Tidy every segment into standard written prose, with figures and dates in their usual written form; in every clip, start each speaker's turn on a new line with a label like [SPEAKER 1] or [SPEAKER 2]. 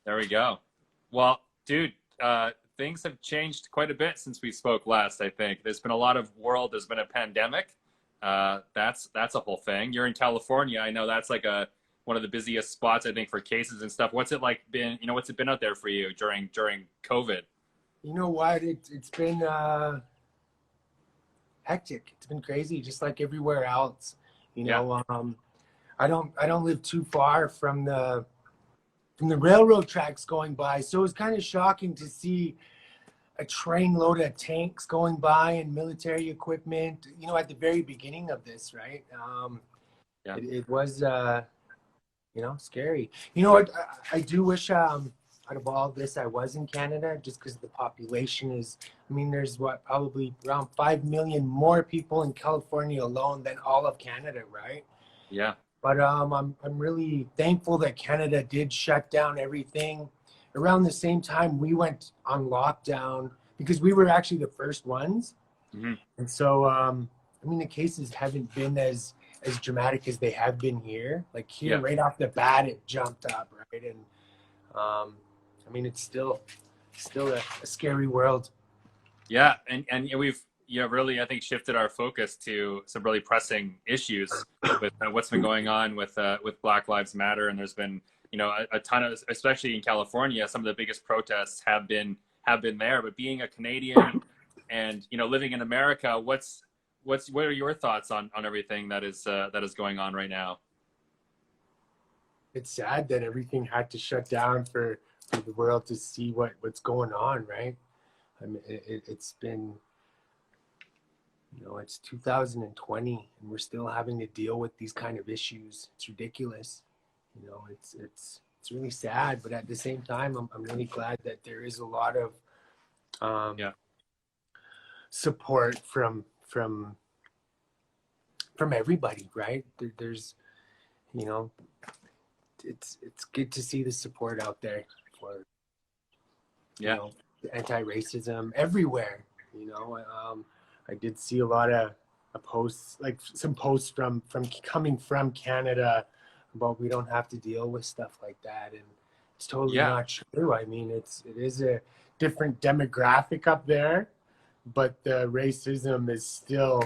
[SPEAKER 1] There we go. Well, dude, things have changed quite a bit since we spoke last. I think there's been a lot of world. There's been a pandemic. That's a whole thing. You're in California. I know that's like a one of the busiest spots, I think, for cases and stuff. What's it like been? What's it been out there for you during COVID?
[SPEAKER 2] You know what? It's been hectic. It's been crazy, just like everywhere else. You
[SPEAKER 1] Yeah.
[SPEAKER 2] know, I don't live too far from the railroad tracks going by, so it was kind of shocking to see a train load of tanks going by and military equipment. You know, at the very beginning of this, right?
[SPEAKER 1] Yeah.
[SPEAKER 2] It was scary. You know what? I do wish out of all this I was in Canada, just because the population is. I mean, there's probably around 5 million more people in California alone than all of Canada, right?
[SPEAKER 1] Yeah.
[SPEAKER 2] But I'm really thankful that Canada did shut down everything around the same time we went on lockdown, because we were actually the first ones.
[SPEAKER 1] Mm-hmm.
[SPEAKER 2] And so I mean, the cases haven't been as dramatic as they have been here. Like here,
[SPEAKER 1] Yeah.
[SPEAKER 2] right off the bat, it jumped up, right? And I mean, it's still a scary world.
[SPEAKER 1] Yeah, and we've really, I think, shifted our focus to some really pressing issues with what's been going on with Black Lives Matter, and there's been a ton of, especially in California, some of the biggest protests have been there. But being a Canadian and living in America, what are your thoughts on everything that is going on right now?
[SPEAKER 2] It's sad that everything had to shut down for the world to see what's going on, right? I mean, it's been, it's 2020 and we're still having to deal with these kind of issues. It's ridiculous. It's really sad, but at the same time, I'm really glad that there is a lot of support from everybody, right? There's, it's good to see the support out there for anti-racism everywhere. I did see a lot of posts, like some posts from coming from Canada about we don't have to deal with stuff like that, and it's totally not true. I mean, it is a different demographic up there, but the racism is still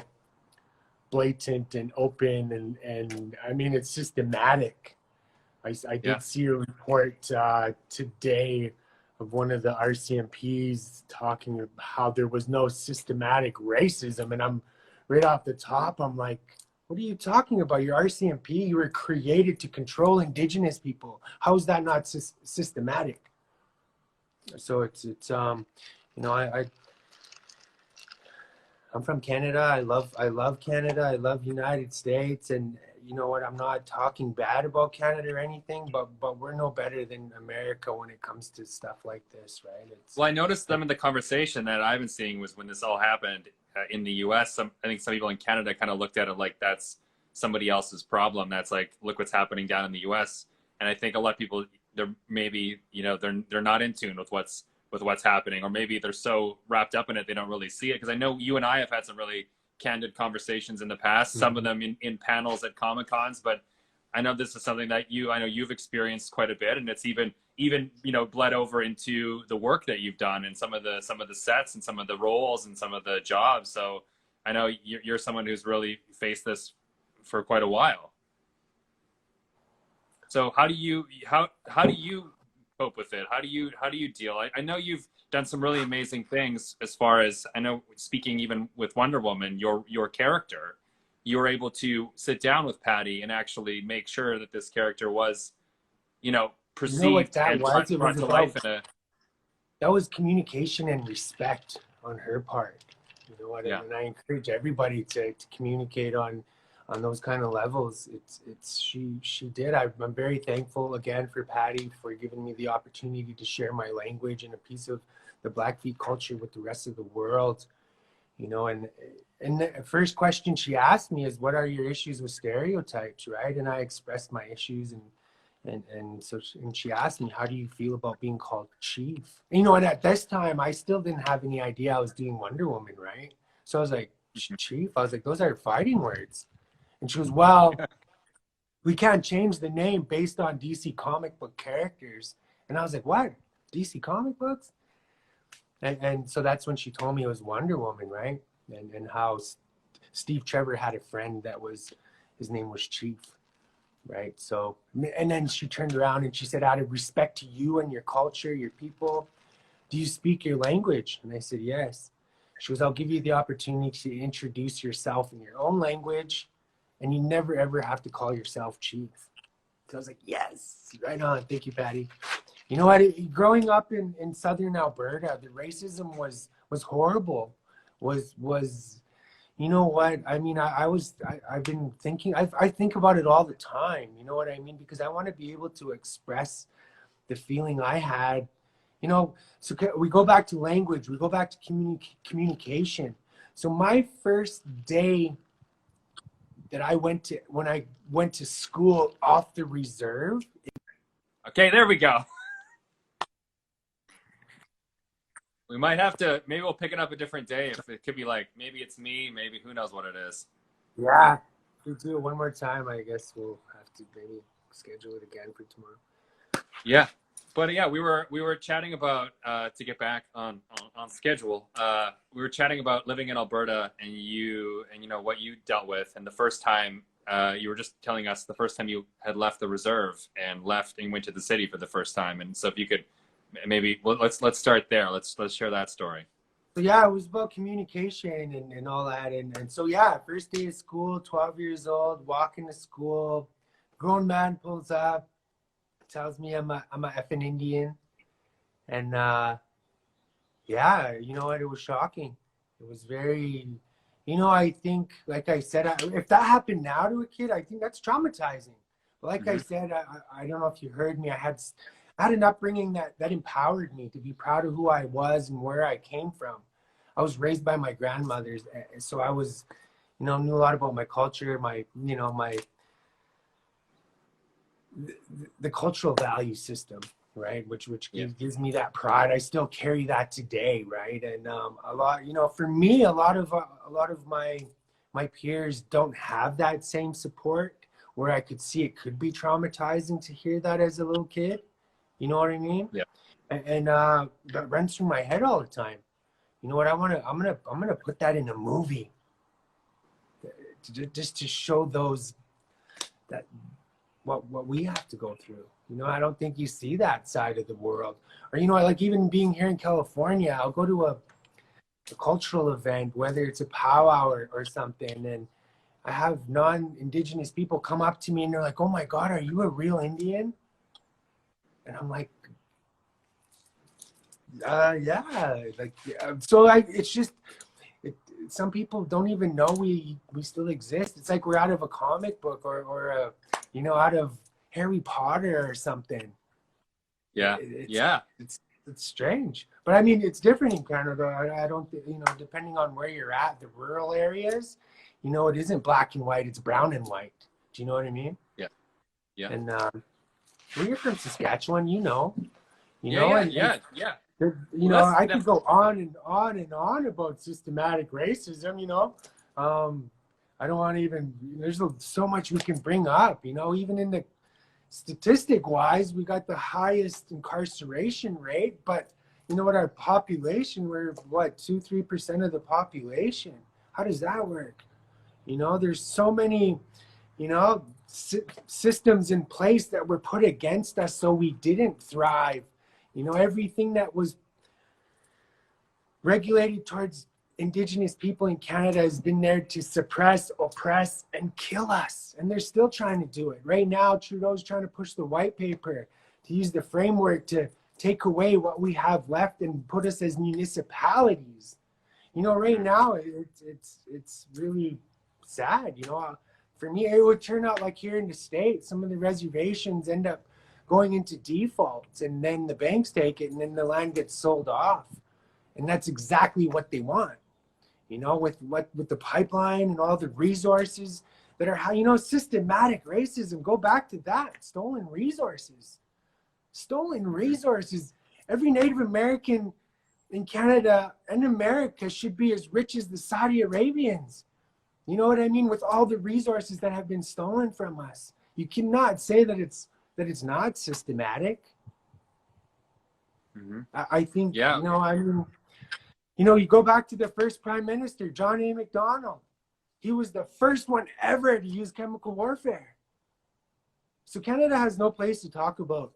[SPEAKER 2] blatant and open, and I mean, it's systematic. I did see a report today of one of the RCMPs talking about how there was no systematic racism, and I'm right off the top, I'm like, what are you talking about? You're RCMP. You were created to control Indigenous people. How is that not systematic? So it's I'm from Canada. I love Canada. I love United States, and you know what? I'm not talking bad about Canada or anything, but we're no better than America when it comes to stuff like this, right?
[SPEAKER 1] Well, I noticed them in the conversation that I've been seeing was when this all happened in the U.S. I think some people in Canada kind of looked at it like that's somebody else's problem. That's like, look what's happening down in the U.S. And I think a lot of people, they're maybe they're not in tune with what's happening, or maybe they're so wrapped up in it they don't really see it. Because I know you and I have had some really candid conversations in the past, some of them in panels at Comic-Cons, but I know this is something that I know you've experienced quite a bit, and it's even bled over into the work that you've done and some of the sets and some of the roles and some of the jobs. So I know you're someone who's really faced this for quite a while. So how do you cope with it? How do you deal? I know you've done some really amazing things, as far as I know, speaking even with Wonder Woman, your character, you were able to sit down with Patty and actually make sure that this character was, perceived and brought to life in a...
[SPEAKER 2] That was communication and respect on her part. You know what?
[SPEAKER 1] Yeah.
[SPEAKER 2] And I encourage everybody to communicate on those kind of levels. She did. I'm very thankful again for Patty for giving me the opportunity to share my language and a piece of the Blackfeet culture with the rest of the world. And the first question she asked me is, what are your issues with stereotypes, right? And I expressed my issues, and so she asked me, how do you feel about being called chief? And at this time I still didn't have any idea I was doing Wonder Woman, right? So I was like, chief? I was like, those are fighting words. And she goes, well, we can't change the name based on DC comic book characters. And I was like, what? DC comic books? And so that's when she told me it was Wonder Woman, right? And how Steve Trevor had a friend that was, his name was Chief, right? So, and then she turned around and she said, out of respect to you and your culture, your people, do you speak your language? And I said, yes. She goes, I'll give you the opportunity to introduce yourself in your own language, and you never ever have to call yourself Chief. So I was like, yes, right on. Thank you, Patty. You know what? Growing up in southern Alberta, the racism was horrible. Was you know what? I mean, I've been thinking. I think about it all the time. You know what I mean? Because I want to be able to express the feeling I had. You know, so we go back to language. We go back to communication. So my first day that when I went to school off the reserve.
[SPEAKER 1] Okay, there we go. We might have to, maybe we'll pick it up a different day. If it could be like, maybe it's me, maybe who knows what it is.
[SPEAKER 2] Yeah, if we do it one more time, I guess we'll have to maybe schedule it again for tomorrow.
[SPEAKER 1] Yeah, but yeah, we were chatting about to get back on schedule. We were chatting about living in Alberta and you know what you dealt with, and the first time you were just telling us the first time you had left the reserve and left and went to the city for the first time. And so if you could maybe let's start there. Let's share that story.
[SPEAKER 2] So yeah, it was about communication and all that. And so yeah, first day of school, 12 years old, walking to school, grown man pulls up, tells me I'm a effing Indian. And yeah, you know what, it was shocking. It was very, you know, I think, like I said, if that happened now to a kid, I think that's traumatizing. But like I said, I don't know if you heard me, I had an upbringing that empowered me to be proud of who I was and where I came from. I was raised by my grandmothers, so I was, you know, knew a lot about my culture, the cultural value system, right? Which gives me that pride. I still carry that today, right? And a lot, you know, for me, a lot of my peers don't have that same support, where I could see it could be traumatizing to hear that as a little kid. You know what I mean?
[SPEAKER 1] Yeah.
[SPEAKER 2] And that runs through my head all the time. You know what? I'm gonna put that in a movie, just to show those that what we have to go through. You know, I don't think you see that side of the world. Or, you know, like even being here in California, I'll go to a cultural event, whether it's a powwow or something, and I have non-Indigenous people come up to me and they're like, "Oh my God, are you a real Indian?" And I'm like, yeah, like, so it's just, some people don't even know we still exist. It's like we're out of a comic book or a, you know, out of Harry Potter or something.
[SPEAKER 1] Yeah.
[SPEAKER 2] It's strange, but I mean, it's different in Canada. I don't, you know, depending on where you're at, the rural areas, you know, it isn't black and white, it's brown and white. Do you know what I mean?
[SPEAKER 1] Yeah.
[SPEAKER 2] And well, you're from Saskatchewan, you know.
[SPEAKER 1] Yeah.
[SPEAKER 2] You know, I could go on and on and on about systematic racism, you know. I don't want to even, there's so much we can bring up, you know, even in the statistic wise, we got the highest incarceration rate, but you know what, our population, we're what, 2-3% of the population. How does that work? You know, there's so many, you know, systems in place that were put against us so we didn't thrive. You know, everything that was regulated towards Indigenous people in Canada has been there to suppress, oppress, and kill us. And they're still trying to do it. Right now, Trudeau's trying to push the white paper to use the framework to take away what we have left and put us as municipalities. You know, right now, it's really sad. You know, for me, it would turn out like here in the States, some of the reservations end up going into defaults, and then the banks take it, and then the land gets sold off. And that's exactly what they want, you know, with the pipeline and all the resources that are, you know, systematic racism. Go back to that. Stolen resources. Every Native American in Canada and America should be as rich as the Saudi Arabians. You know what I mean? With all the resources that have been stolen from us. You cannot say that it's not systematic.
[SPEAKER 1] Mm-hmm.
[SPEAKER 2] I think,
[SPEAKER 1] Yeah.
[SPEAKER 2] you know, I mean, you know, you go back to the first prime minister, John A. Macdonald. He was the first one ever to use chemical warfare. So Canada has no place to talk about,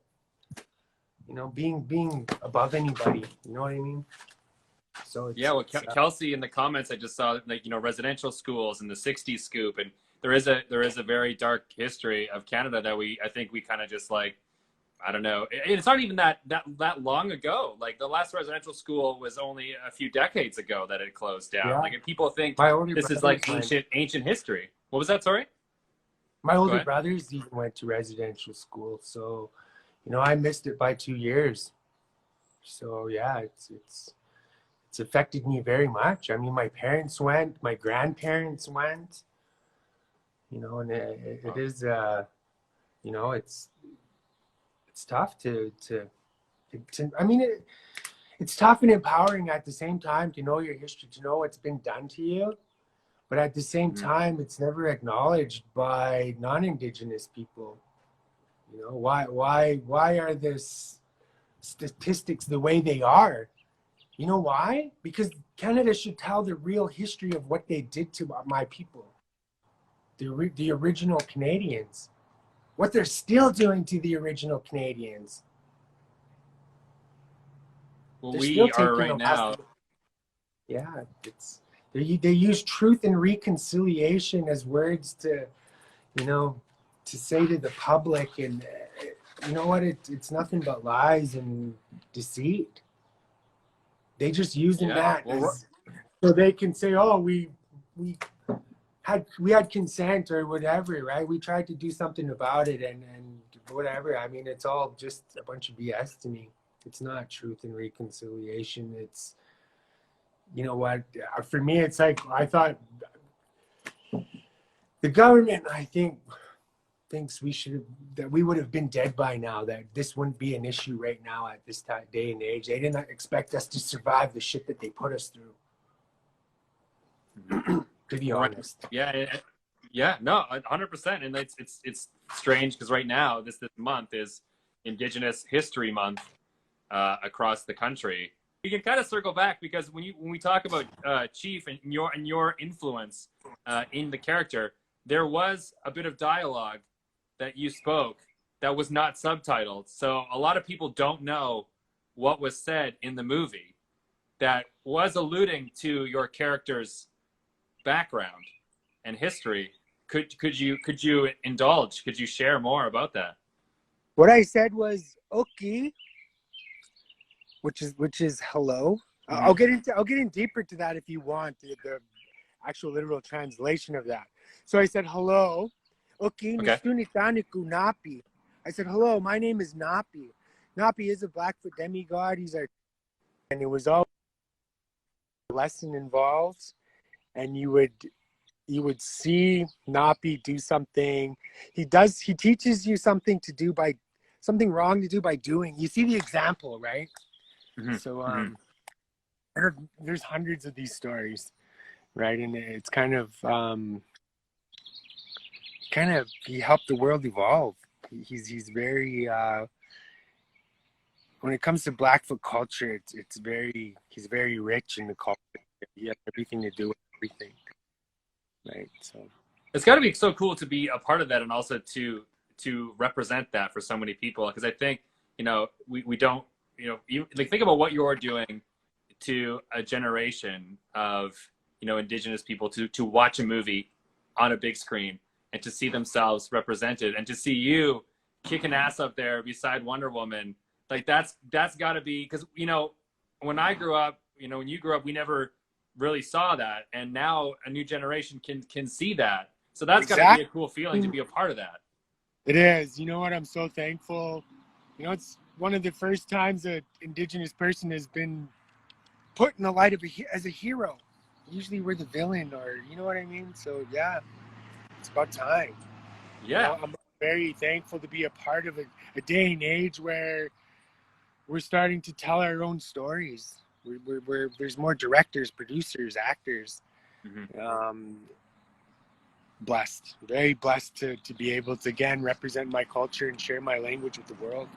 [SPEAKER 2] you know, being above anybody. You know what I mean? So
[SPEAKER 1] Yeah, well, Kelsey in the comments, I just saw like, you know, residential schools and the '60s scoop, and there is a very dark history of Canada that I think we kind of just like, I don't know, it's not even that long ago. Like the last residential school was only a few decades ago that it closed down.
[SPEAKER 2] yeah.
[SPEAKER 1] Like if people think
[SPEAKER 2] My older
[SPEAKER 1] this is
[SPEAKER 2] brothers
[SPEAKER 1] like ancient history. What was that? Sorry.
[SPEAKER 2] My
[SPEAKER 1] Go
[SPEAKER 2] older
[SPEAKER 1] ahead.
[SPEAKER 2] brothers even went to residential school, so you know I missed it by 2 years. So yeah, it's affected me very much. I mean, my parents went, my grandparents went, you know, and it is, you know, it's tough to I mean, it's tough and empowering at the same time to know your history, to know what's been done to you. But at the same
[SPEAKER 1] Mm-hmm.
[SPEAKER 2] time, it's never acknowledged by non-Indigenous people. You know, why are this statistics the way they are? You know why? Because Canada should tell the real history of what they did to my people, the original Canadians, what they're still doing to the original Canadians.
[SPEAKER 1] Well,
[SPEAKER 2] They're still
[SPEAKER 1] we are
[SPEAKER 2] taking
[SPEAKER 1] right
[SPEAKER 2] the last.
[SPEAKER 1] now.
[SPEAKER 2] Yeah, it's they use truth and reconciliation as words to, you know, to say to the public, and you know what? It's nothing but lies and deceit. They just using
[SPEAKER 1] Yeah.
[SPEAKER 2] that
[SPEAKER 1] Well,
[SPEAKER 2] as so they can say, "Oh, we had consent or whatever, right? We tried to do something about it, and whatever." I mean, it's all just a bunch of BS to me. It's not truth and reconciliation. It's, you know what? For me, it's like I thought the government, I think, thinks that we would have been dead by now, that this wouldn't be an issue right now at this day and age. They didn't expect us to survive the shit that they put us through.
[SPEAKER 1] mm-hmm.
[SPEAKER 2] To be
[SPEAKER 1] Well,
[SPEAKER 2] honest.
[SPEAKER 1] Yeah, no, 100%. And it's strange because right now this month is Indigenous History Month across the country. We can kind of circle back because when we talk about Chief and your influence in the character, there was a bit of dialogue that you spoke that was not subtitled. So a lot of people don't know what was said in the movie that was alluding to your character's background and history. Could you indulge? Could you share more about that?
[SPEAKER 2] What I said was "okay," which is hello.
[SPEAKER 1] Mm-hmm.
[SPEAKER 2] I'll get in deeper to that if you want the actual literal translation of that. So I said hello. Okay. Napi. I said hello. My name is Napi. Napi is a Blackfoot demigod. And it was all a lesson involved, and you would see Napi do something. He teaches you something wrong to do by doing. You see the example, right?
[SPEAKER 1] Mm-hmm.
[SPEAKER 2] So there's hundreds of these stories, right? And it's kind of he helped the world evolve. He's very when it comes to Blackfoot culture, he's very rich in the culture. He has everything to do with everything, right? So
[SPEAKER 1] it's got to be so cool to be a part of that and also to represent that for so many people, because I think, you know, we don't, you know, like think about what you're doing to a generation of, you know, Indigenous people to watch a movie on a big screen and to see themselves represented and to see you kicking ass up there beside Wonder Woman. Like that's got to be, because, you know, when I grew up, you know, when you grew up, we never really saw that, and now a new generation can see that. So that's got to be a cool feeling to be a part of that.
[SPEAKER 2] It is. You know what? I'm so thankful. You know, it's one of the first times an Indigenous person has been put in the light of as a hero. Usually we're the villain, or you know what I mean? So yeah, it's about time.
[SPEAKER 1] Yeah.
[SPEAKER 2] You know, I'm very thankful to be a part of a day and age where we're starting to tell our own stories. There's more directors, producers, actors.
[SPEAKER 1] Mm-hmm.
[SPEAKER 2] Blessed, very blessed to be able to again represent my culture and share my language with the world.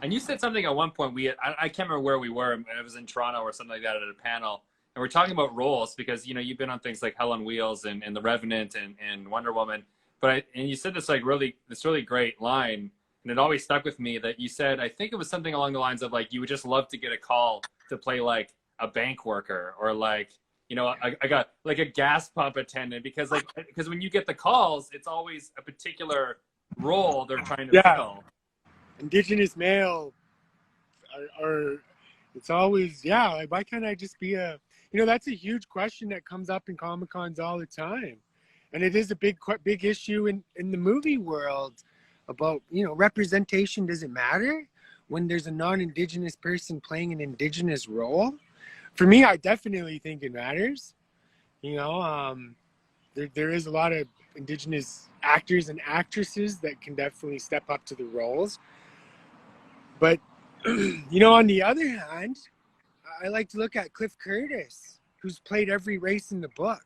[SPEAKER 1] And you said something at one point. I can't remember where we were. It was in Toronto or something like that at a panel. And we're talking about roles because, you know, you've been on things like Hell on Wheels and The Revenant and Wonder Woman. And you said this really great line. And it always stuck with me that you said, I think it was something along the lines of like, you would just love to get a call to play like a bank worker or like, you know, I got like a gas pump attendant because when you get the calls, it's always a particular role they're trying to fill.
[SPEAKER 2] Indigenous male or it's always, like, why can't I just be you know, that's a huge question that comes up in Comic-Cons all the time. And it is a big issue in the movie world about, you know, representation. Does it matter when there's a non-Indigenous person playing an Indigenous role? For me, I definitely think it matters. You know, there is a lot of Indigenous actors and actresses that can definitely step up to the roles. But, you know, on the other hand, I like to look at Cliff Curtis, who's played every race in the book,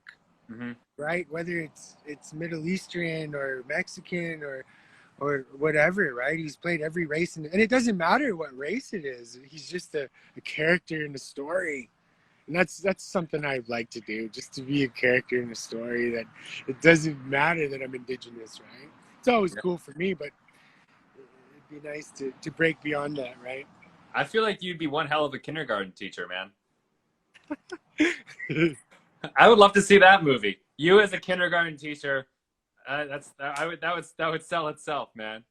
[SPEAKER 2] right? Whether it's Middle Eastern or Mexican or whatever, right? He's played every race, and it doesn't matter what race it is. He's just a character in the story. And that's something I'd like to do, just to be a character in a story that it doesn't matter that I'm Indigenous, right? It's always cool for me, but it'd be nice to break beyond that, right?
[SPEAKER 1] I feel like you'd be one hell of a kindergarten teacher, man. I would love to see that movie. You as a kindergarten teacher, that would sell itself, man.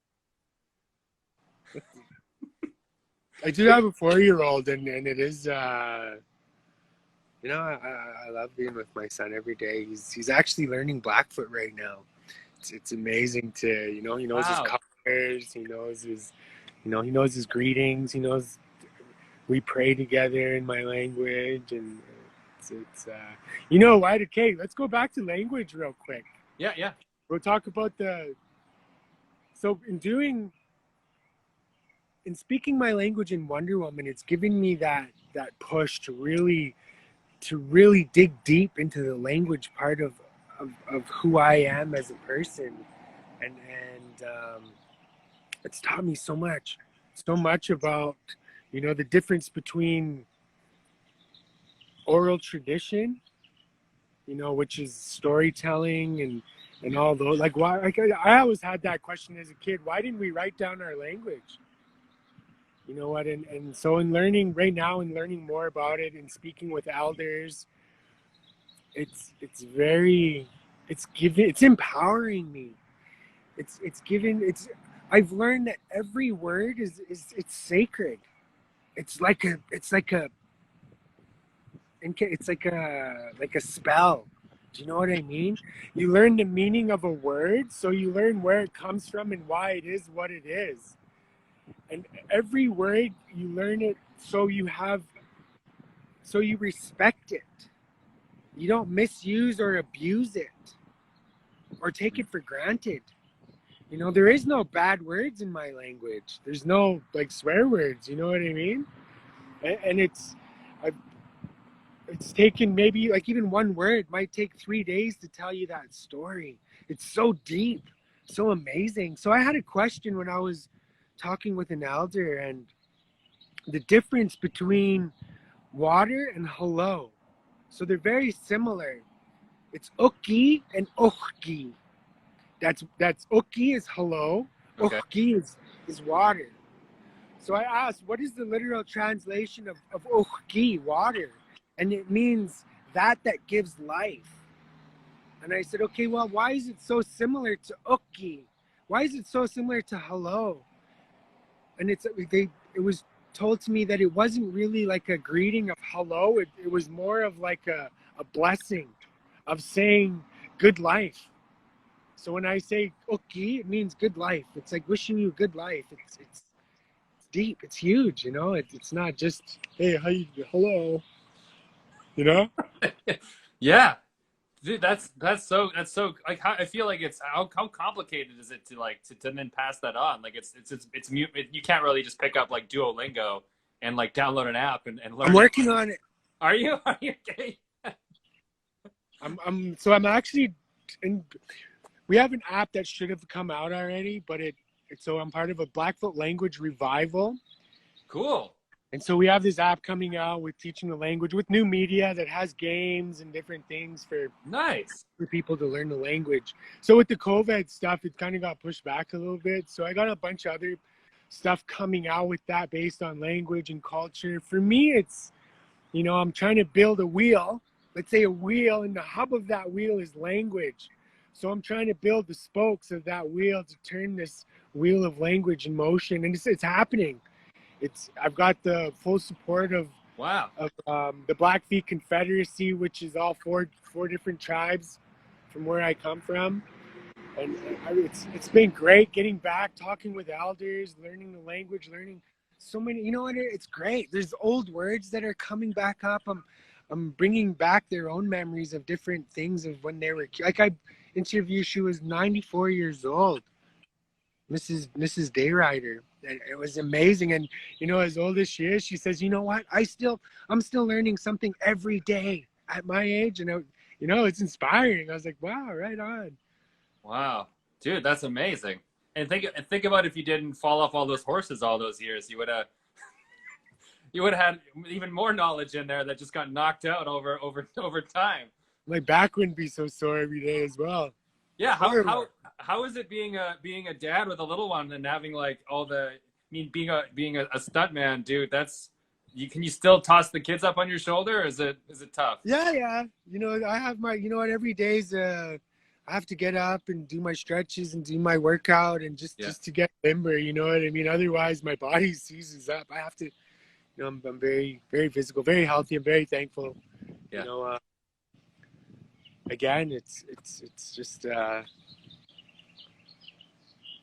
[SPEAKER 2] I do have a 4-year-old, and it is, you know, I love being with my son every day. He's actually learning Blackfoot right now. It's amazing to, you know, he knows his colors, he knows his greetings, he knows we pray together in my language, and it's you know what? Okay, let's go back to language real quick.
[SPEAKER 1] Yeah.
[SPEAKER 2] We'll talk about so in speaking my language in Wonder Woman, it's giving me that push to really dig deep into the language part of who I am as a person, and it's taught me so much about, you know, the difference between oral tradition, you know, which is storytelling and all those, like, why, like, I always had that question as a kid, why didn't we write down our language? You know what? And so in learning right now and learning more about it and speaking with elders, it's empowering me. I've learned that every word is sacred. It's like a spell. Do you know what I mean? You learn the meaning of a word, so you learn where it comes from and why it is what it is. And every word, you learn it so you respect it. You don't misuse or abuse it or take it for granted. You know, there is no bad words in my language. There's no, like, swear words, you know what I mean? And it's taken maybe, like, even one word might take 3 days to tell you that story. It's so deep, so amazing. So I had a question when I was talking with an elder, and the difference between water and hello. So they're very similar. It's uki and ochki. That's uki is hello,
[SPEAKER 1] Okay.
[SPEAKER 2] ochki is water. So I asked, what is the literal translation of ochki, water? And it means that gives life. And I said, okay, well, why is it so similar to uki? Why is it so similar to hello? And it was told to me that it wasn't really like a greeting of hello. It was more of like a blessing of saying good life. So when I say uki, it means good life. It's like wishing you good life. It's deep. It's huge. You know, it's not just, hey, hello. You know?
[SPEAKER 1] Yeah. Dude, that's so like, how I feel like it's how complicated is it to then pass that on? Like it's you can't really just pick up like Duolingo and like download an app and learn.
[SPEAKER 2] I'm working on it.
[SPEAKER 1] Are you okay?
[SPEAKER 2] I'm actually we have an app that should have come out already, but so I'm part of a Blackfoot language revival,
[SPEAKER 1] Cool.
[SPEAKER 2] And so we have this app coming out with teaching the language with new media that has games and different things
[SPEAKER 1] Nice.
[SPEAKER 2] for people to learn the language. So with the COVID stuff, it kind of got pushed back a little bit. So I got a bunch of other stuff coming out with that based on language and culture. For me, it's, you know, I'm trying to build a wheel, let's say a wheel, and the hub of that wheel is language. So I'm trying to build the spokes of that wheel to turn this wheel of language in motion. And it's happening. I've got the full support of
[SPEAKER 1] Wow.
[SPEAKER 2] The Blackfeet Confederacy, which is all four different tribes from where I come from, and it's been great getting back, talking with elders, learning the language, learning so many. You know what? It's great. There's old words that are coming back up. I'm bringing back their own memories of different things of when they were like I interviewed. She was 94 years old. Mrs. Dayrider. And it was amazing. And you know, as old as she is, she says, you know what? I'm still learning something every day at my age. And you know, it's inspiring. I was like, wow, right on.
[SPEAKER 1] Wow. Dude, that's amazing. And think about if you didn't fall off all those horses all those years, you would have had even more knowledge in there that just got knocked out over time.
[SPEAKER 2] My back wouldn't be so sore every day as well.
[SPEAKER 1] Yeah, how is it being a dad with a little one and having like all the, I mean, being a stunt man, dude, can you still toss the kids up on your shoulder, or is it tough?
[SPEAKER 2] Yeah. You know, I have you know what, every day's I have to get up and do my stretches and do my workout and just to get limber, you know what I mean? Otherwise my body seizes up. I have to, you know, I'm very, very physical, very healthy. I'm very thankful.
[SPEAKER 1] Yeah.
[SPEAKER 2] You know, again, it's just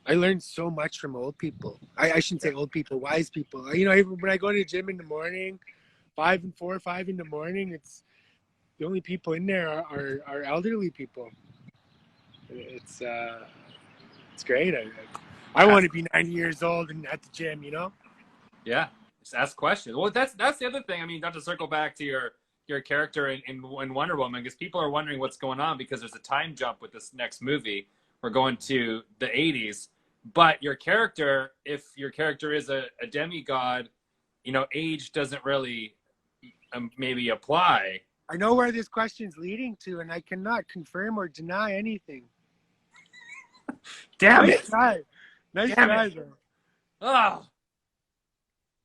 [SPEAKER 2] I learned so much from old people. I shouldn't say old people, wise people. You know, even when I go to the gym in the morning, 5 in the morning, it's the only people in there are elderly people. It's great. I want to be 90 years old and at the gym, you know?
[SPEAKER 1] Yeah. Just ask questions. Well, that's the other thing. I mean, not to circle back to your character in Wonder Woman, because people are wondering what's going on because there's a time jump with this next movie. We're going to the 80s, but your character, if your character is a demigod, you know, age doesn't really maybe apply.
[SPEAKER 2] I know where this question's leading to, and I cannot confirm or deny anything.
[SPEAKER 1] Damn
[SPEAKER 2] nice
[SPEAKER 1] it!
[SPEAKER 2] Try. Nice try, though.
[SPEAKER 1] Oh,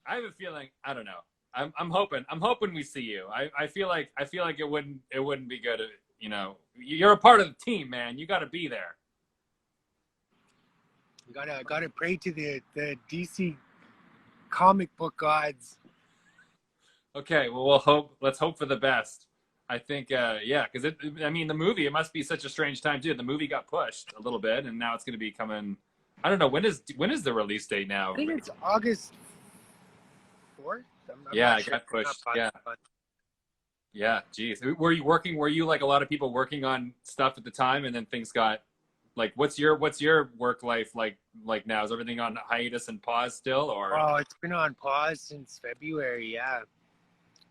[SPEAKER 1] I have a feeling. I don't know. I'm hoping we see you. I feel like it wouldn't be good. You know, you're a part of the team, man. You got to be there.
[SPEAKER 2] You gotta pray to the DC comic book gods.
[SPEAKER 1] Okay, well, let's hope for the best. I think, yeah, because I mean, the movie, it must be such a strange time too. The movie got pushed a little bit, and now it's going to be coming. I don't know, when is the release date now?
[SPEAKER 2] I think it's August 4th.
[SPEAKER 1] Yeah, it got pushed. Yeah, geez. Were you like a lot of people working on stuff at the time, and then things got like, what's your work life like now? Is everything on hiatus and pause still, or?
[SPEAKER 2] Oh, it's been on pause since February. Yeah,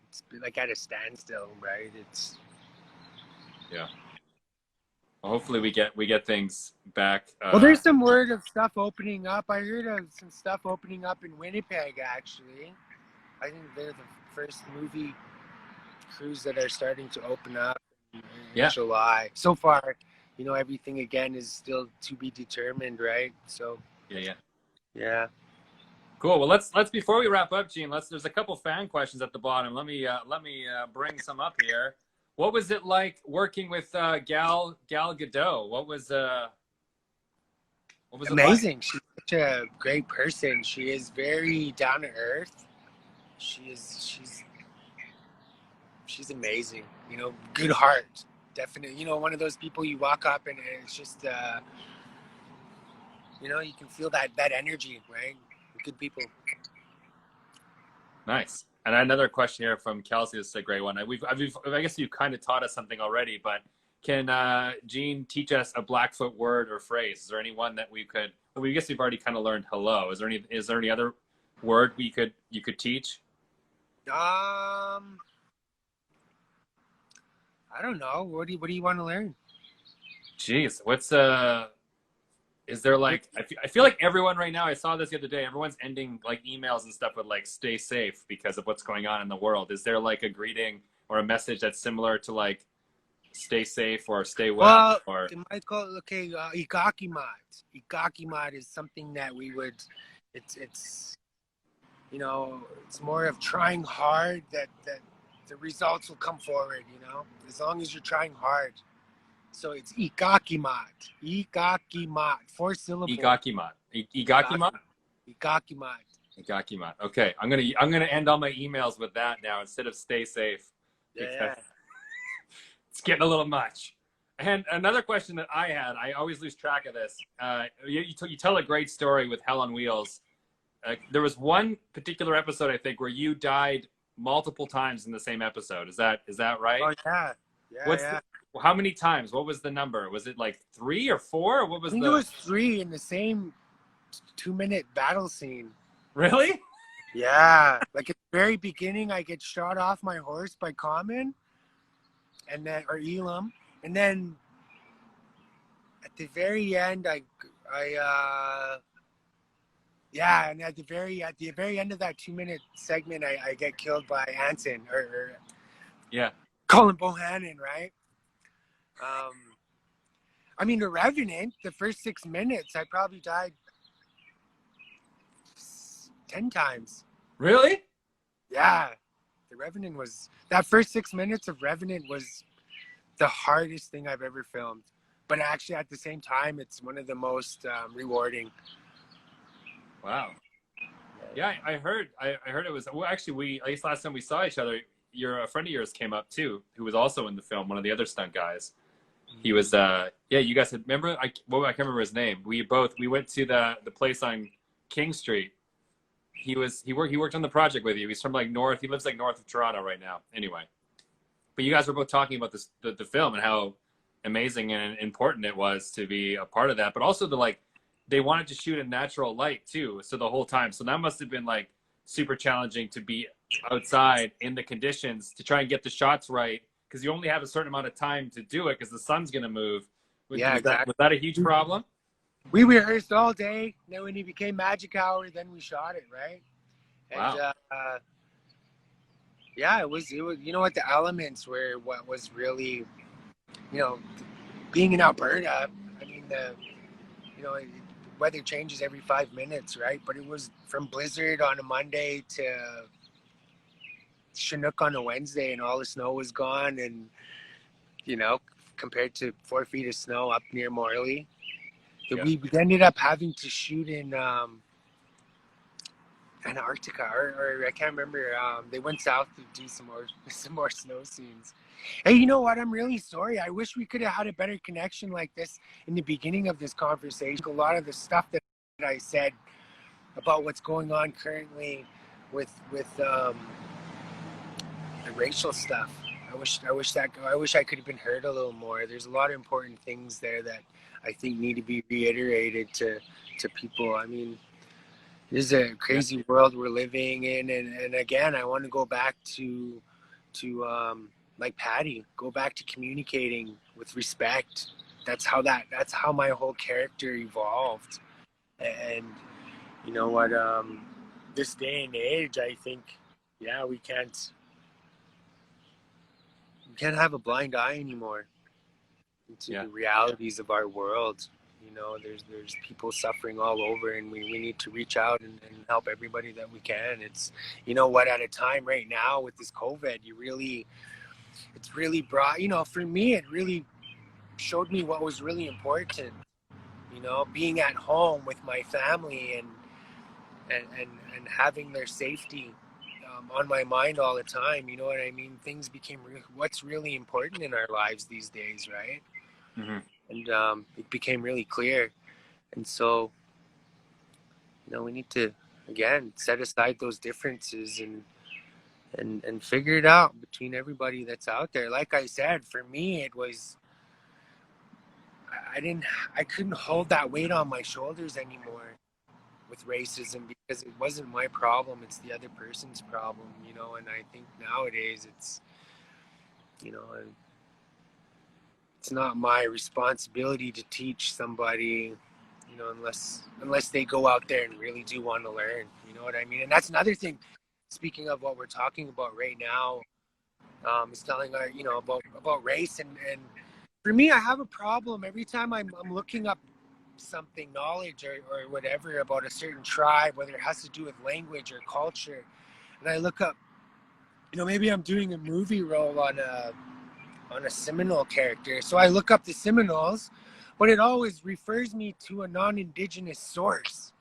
[SPEAKER 2] it's been like at a standstill, right?
[SPEAKER 1] Yeah. Well, hopefully we get things back.
[SPEAKER 2] Well, there's some word of stuff opening up. I heard of some stuff opening up in Winnipeg, actually. I think they're the first movie crews that are starting to open up in July. So far, you know, everything again is still to be determined, right? So yeah.
[SPEAKER 1] Cool. Well, let's before we wrap up, Gene. There's a couple fan questions at the bottom. Let me bring some up here. What was it like working with Gal Gadot? What was
[SPEAKER 2] amazing?
[SPEAKER 1] Like?
[SPEAKER 2] She's such a great person. She is very down to earth. She's amazing. You know, good heart. Definitely. You know, one of those people you walk up and it's just you know, you can feel that energy, right? Good people.
[SPEAKER 1] Nice. And another question here from Kelsey. This is a great one. I guess you've kind of taught us something already, but can Gene teach us a Blackfoot word or phrase? Is there any one that we could? Well, we guess we've already kind of learned hello. Is there any other word you could teach?
[SPEAKER 2] I don't know. What do you want to learn?
[SPEAKER 1] Jeez, what's Is there like I feel like everyone right now, I saw this the other day, everyone's ending like emails and stuff with like stay safe because of what's going on in the world. Is there like a greeting or a message that's similar to like stay safe or stay well?
[SPEAKER 2] Well,
[SPEAKER 1] Or
[SPEAKER 2] they might call it, okay, Ee-gawk-ee-mot. Ee-gawk-ee-mot is something that we would, it's you know, it's more of trying hard that the results will come forward, you know, as long as you're trying hard. So it's Ee-gawk-ee-mot. Ee-gawk-ee-mot. 4 syllables.
[SPEAKER 1] Ee-gawk-ee-mot. Ee-gawk-ee-mot?
[SPEAKER 2] Ee-gawk-ee-mot.
[SPEAKER 1] Ee-gawk-ee-mot. Okay, I'm gonna end all my emails with that now instead of stay safe.
[SPEAKER 2] Yeah.
[SPEAKER 1] It's getting a little much. And another question that I had, I always lose track of this. You tell a great story with Hell on Wheels. There was one particular episode, I think, where you died multiple times in the same episode. Is that right?
[SPEAKER 2] Oh, yeah.
[SPEAKER 1] How many times? What was the number? Was it like 3 or 4? Or what was
[SPEAKER 2] I think it was 3 in the same 2-minute battle scene.
[SPEAKER 1] Really?
[SPEAKER 2] Yeah. Like at the very beginning, I get shot off my horse by Common, and then, or Elam. And then at the very end, and at the very end of that 2-minute segment, I get killed by Anson or
[SPEAKER 1] yeah,
[SPEAKER 2] Colin Bohannon, right? I mean, The Revenant, the first 6 minutes, I probably died 10 times.
[SPEAKER 1] Really?
[SPEAKER 2] Yeah. The Revenant was, that first 6 minutes of Revenant was the hardest thing I've ever filmed. But actually, at the same time, it's one of the most rewarding.
[SPEAKER 1] Wow. Yeah, I heard it was, well, actually, at least last time we saw each other, a friend of yours came up too, who was also in the film, one of the other stunt guys. He was, you guys had, remember, I can't remember his name. We went to the place on King Street. He worked on the project with you. He's from like north, he lives like north of Toronto right now. Anyway. But you guys were both talking about the film and how amazing and important it was to be a part of that. But also they wanted to shoot in natural light too. So the whole time. So that must have been like super challenging to be outside in the conditions to try and get the shots right. Because you only have a certain amount of time to do it because the sun's going to move.
[SPEAKER 2] Yeah, exactly.
[SPEAKER 1] Was that a huge problem?
[SPEAKER 2] We rehearsed all day. Then when it became magic hour, then we shot it, right?
[SPEAKER 1] Wow.
[SPEAKER 2] And, yeah, it was, you know what, the elements were what was really, you know, being in Alberta, I mean, weather changes every 5 minutes, right? But it was from blizzard on a Monday to Chinook on a Wednesday, and all the snow was gone. And, you know, compared to 4 feet of snow up near Morley, we ended up having to shoot in Antarctica, or I can't remember. They went south to do some more snow scenes. Hey, you know what? I'm really sorry. I wish we could have had a better connection like this in the beginning of this conversation. A lot of the stuff that I said about what's going on currently with the racial stuff. I wish I could have been heard a little more. There's a lot of important things there that I think need to be reiterated to people. I mean, this is a crazy world we're living in, and again, I want to go back to like Patty, go back to communicating with respect. That's how my whole character evolved. And you know what, this day and age, I think, we can't have a blind eye anymore into the realities of our world. You know, there's people suffering all over, and we need to reach out and help everybody that we can. It's, you know what, at a time right now with this COVID, it's really brought, you know, for me, it really showed me what was really important, you know, being at home with my family and having their safety on my mind all the time. You know what I mean? Things became what's really important in our lives these days, right?
[SPEAKER 1] Mm-hmm.
[SPEAKER 2] And it became really clear. And so, you know, we need to, again, set aside those differences and figure it out between everybody that's out there. Like I said, for me, it was, I couldn't hold that weight on my shoulders anymore with racism, because it wasn't my problem, it's the other person's problem, you know. And I think nowadays it's, you know, it's not my responsibility to teach somebody you know, unless they go out there and really do want to learn. You know what I mean? And that's another thing. Speaking of what we're talking about right now, is telling our, you know, about race, and for me, I have a problem every time I'm looking up something, knowledge or whatever about a certain tribe, whether it has to do with language or culture, and I look up, you know, maybe I'm doing a movie role on a Seminole character, so I look up the Seminoles, but it always refers me to a non-Indigenous source.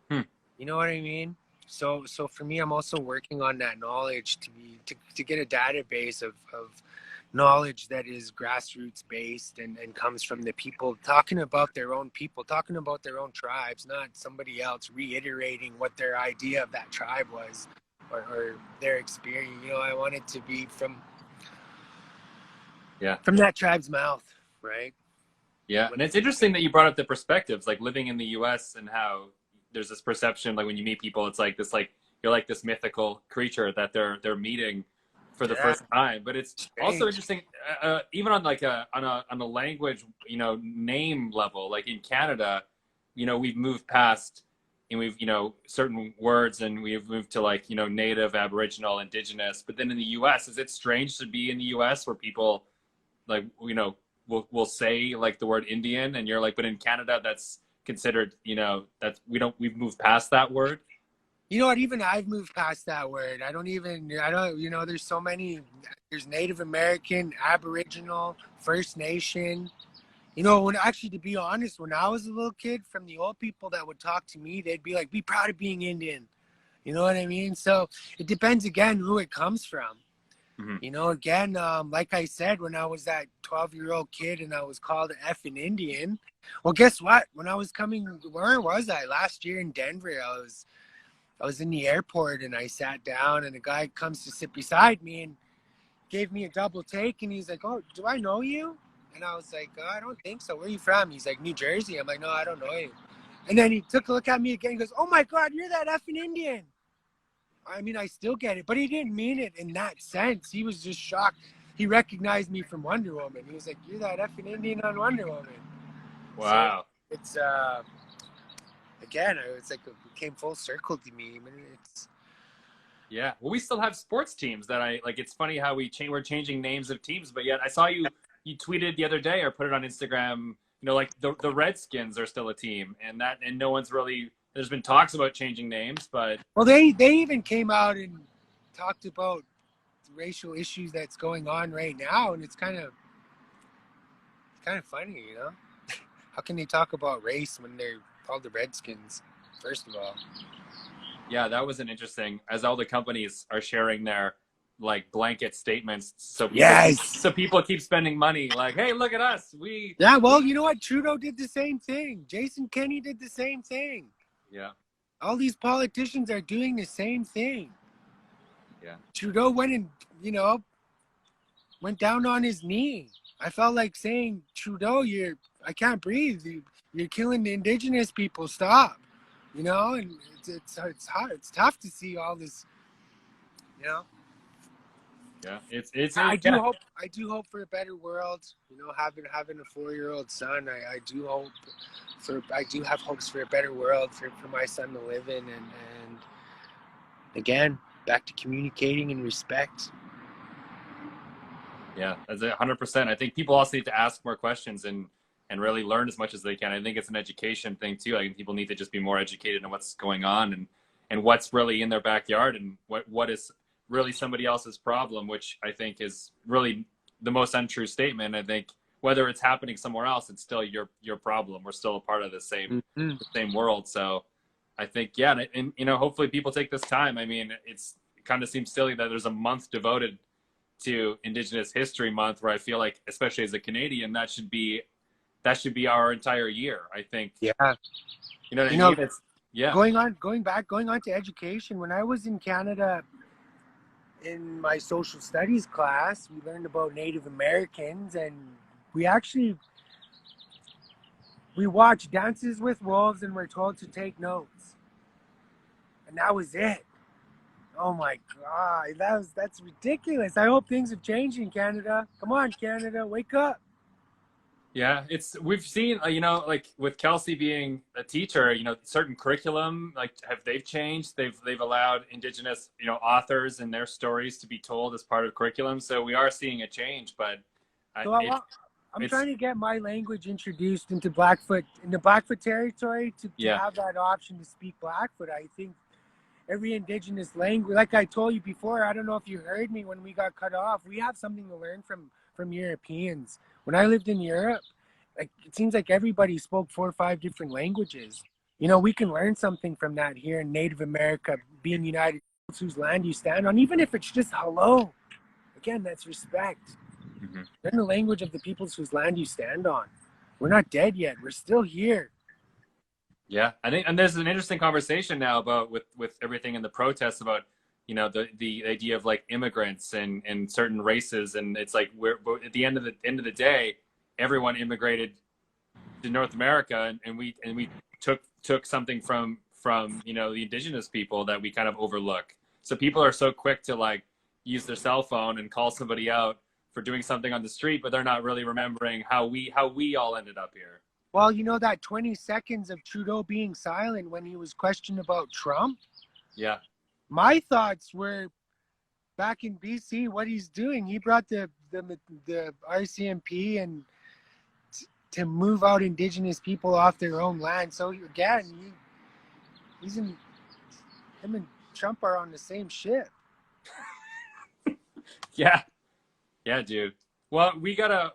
[SPEAKER 2] You know what I mean? So for me, I'm also working on that knowledge to get a database of knowledge that is grassroots based and comes from the people talking about their own people, talking about their own tribes, not somebody else reiterating what their idea of that tribe was or their experience. You know, I want it to be from that tribe's mouth, right?
[SPEAKER 1] Yeah, and it's interesting that you brought up the perspectives, like living in the U.S. and how there's this perception, like when you meet people, it's like this, like you're like this mythical creature that they're meeting for the first time. But it's also interesting, even on like on a language, you know, name level, like in Canada, you know, we've moved past, and we've, you know, certain words, and we've moved to like, you know, Native, Aboriginal, Indigenous. But then in the U.S., is it strange to be in the U.S. where people, like, you know, will say like the word Indian, and you're like, but in Canada that's considered, you know, that's we've moved past that word.
[SPEAKER 2] You know what, even I've moved past that word. I don't, you know, there's so many, there's Native American, Aboriginal, First Nation. You know, when actually, to be honest, when I was a little kid, from the old people that would talk to me, they'd be like, be proud of being Indian. You know what I mean? So it depends, again, who it comes from. You know, again, like I said, when I was that 12-year-old kid and I was called an effing Indian, well, guess what? When I was coming, where was I? Last year in Denver, I was in the airport and I sat down, and a guy comes to sit beside me and gave me a double take, and he's like, oh, do I know you? And I was like, oh, I don't think so. Where are you from? He's like, New Jersey. I'm like, no, I don't know you. And then he took a look at me again. He goes, oh my God, you're that effing Indian. I mean, I still get it, but he didn't mean it in that sense. He was just shocked. He recognized me from Wonder Woman. He was like, you're that effing Indian on Wonder Woman.
[SPEAKER 1] Wow.
[SPEAKER 2] So it's, again, it's like it became full circle to me. I mean, it's,
[SPEAKER 1] yeah. Well, we still have sports teams that I like. It's funny how we're changing names of teams, but yet I saw you tweeted the other day or put it on Instagram, you know, like the Redskins are still a team, and no one's really, there's been talks about changing names, but
[SPEAKER 2] well, they even came out and talked about the racial issues that's going on right now, and it's kind of funny, you know. How can they talk about race when they're called the Redskins, first of all?
[SPEAKER 1] Yeah, that was an interesting, as all the companies are sharing their like blanket statements, so people keep spending money, like, hey, look at us,
[SPEAKER 2] well, you know what, Trudeau did the same thing, Jason Kenney did the same thing.
[SPEAKER 1] Yeah,
[SPEAKER 2] all these politicians are doing the same thing.
[SPEAKER 1] Yeah,
[SPEAKER 2] Trudeau went and, you know, went down on his knee. I felt like saying, Trudeau, I can't breathe, you're killing the Indigenous people, stop. You know, and it's hard, it's tough to see all this, you know.
[SPEAKER 1] Yeah, it's
[SPEAKER 2] I do hope for a better world. You know, having a 4-year-old son, I do have hopes for a better world for my son to live in, and again, back to communicating and respect.
[SPEAKER 1] Yeah, that's 100%. I think people also need to ask more questions and really learn as much as they can. I think it's an education thing too. I think people need to just be more educated on what's going on and what's really in their backyard, and what is really somebody else's problem, which I think is really the most untrue statement. I think whether it's happening somewhere else, it's still your problem. We're still a part of the same world. So I think, yeah, and you know, hopefully people take this time. I mean, it kind of seems silly that there's a month devoted to Indigenous History Month, where I feel like, especially as a Canadian, that should be our entire year. I think.
[SPEAKER 2] Yeah.
[SPEAKER 1] You know what I mean? Yeah.
[SPEAKER 2] Going on to education. When I was in Canada, in my social studies class, we learned about Native Americans, and we watched Dances with Wolves, and we're told to take notes, and that was it. Oh my God, that's ridiculous. I hope things have changed in Canada. Come on, Canada, wake up.
[SPEAKER 1] Yeah, we've seen you know, like with Kelsey being a teacher, you know, certain curriculum like they've changed. They've allowed Indigenous, you know, authors and their stories to be told as part of curriculum. So we are seeing a change, but
[SPEAKER 2] So I'm
[SPEAKER 1] it's
[SPEAKER 2] trying to get my language introduced into Blackfoot territory to
[SPEAKER 1] yeah.
[SPEAKER 2] have that option to speak Blackfoot. I think every Indigenous language, like I told you before, I don't know if you heard me when we got cut off. We have something to learn from Europeans. When I lived in Europe, like it seems like everybody spoke 4 or 5 different languages. You know, we can learn something from that here in Native America, being United States, whose land you stand on, even if it's just hello. Again, that's respect.
[SPEAKER 1] Mm-hmm.
[SPEAKER 2] Learn the language of the peoples whose land you stand on. We're not dead yet. We're still here.
[SPEAKER 1] Yeah, I think, and there's an interesting conversation now about with everything in the protests about, you know, the idea of like immigrants and certain races, and it's like we're at the end of the day, everyone immigrated to North America, and we took something from you know, the indigenous people that we kind of overlook. So people are so quick to like use their cell phone and call somebody out for doing something on the street, but they're not really remembering how we all ended up here.
[SPEAKER 2] Well, you know that 20 seconds of Trudeau being silent when he was questioned about Trump?
[SPEAKER 1] Yeah.
[SPEAKER 2] My thoughts were back in BC, what he's doing. He brought the RCMP and to move out Indigenous people off their own land. So again, him and Trump are on the same ship.
[SPEAKER 1] Yeah. Yeah, dude. Well,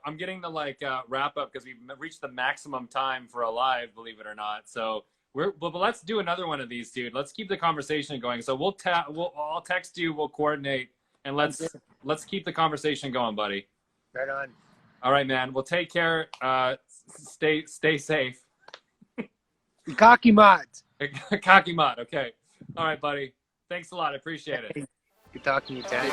[SPEAKER 1] I'm getting the like wrap up because we've reached the maximum time for a live, believe it or not. So but let's do another one of these, dude. Let's keep the conversation going. So I'll text you, we'll coordinate, and let's keep the conversation going, buddy.
[SPEAKER 2] Right on.
[SPEAKER 1] All right, man. Well, take care. Stay safe.
[SPEAKER 2] Ee-gawk-ee-mot.
[SPEAKER 1] Ee-gawk-ee-mot. Okay. All right, buddy. Thanks a lot. I appreciate it.
[SPEAKER 2] Good talking to you, Tad.